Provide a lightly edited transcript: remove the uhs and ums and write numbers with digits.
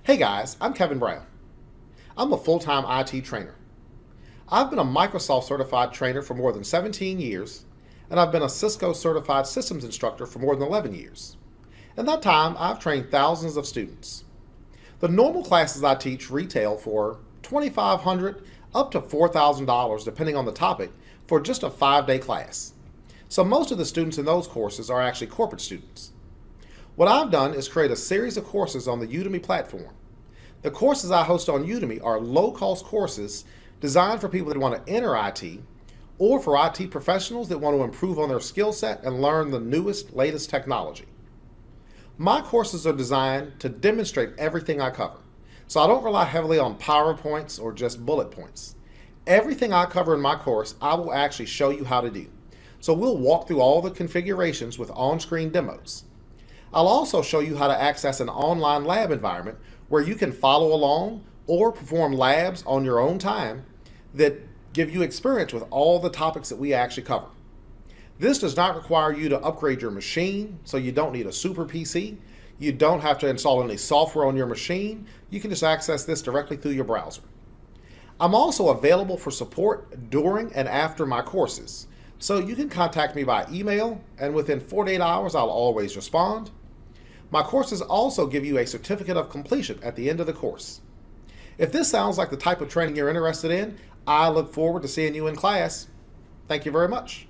Hey guys, I'm Kevin Brown. I'm a full-time IT trainer. I've been a Microsoft certified trainer for more than 17 years, and I've been a Cisco certified systems instructor for more than 11 years. In that time, I've trained thousands of students. The normal classes I teach retail for $2,500 up to $4,000 depending on the topic for just a 5-day class. So most of the students in those courses are actually corporate students. What I've done is create a series of courses on the Udemy platform. The courses I host on Udemy are low-cost courses designed for people that want to enter IT or for IT professionals that want to improve on their skill set and learn the newest, latest technology. My courses are designed to demonstrate everything I cover, so I don't rely heavily on PowerPoints or just bullet points. Everything I cover in my course, I will actually show you how to do. So we'll walk through all the configurations with on-screen demos. I'll also show you how to access an online lab environment where you can follow along or perform labs on your own time that give you experience with all the topics that we actually cover. This does not require you to upgrade your machine, so you don't need a super PC. You don't have to install any software on your machine. You can just access this directly through your browser. I'm also available for support during and after my courses, so you can contact me by email, and within 48 hours I'll always respond. My courses also give you a certificate of completion at the end of the course. If this sounds like the type of training you're interested in, I look forward to seeing you in class. Thank you very much.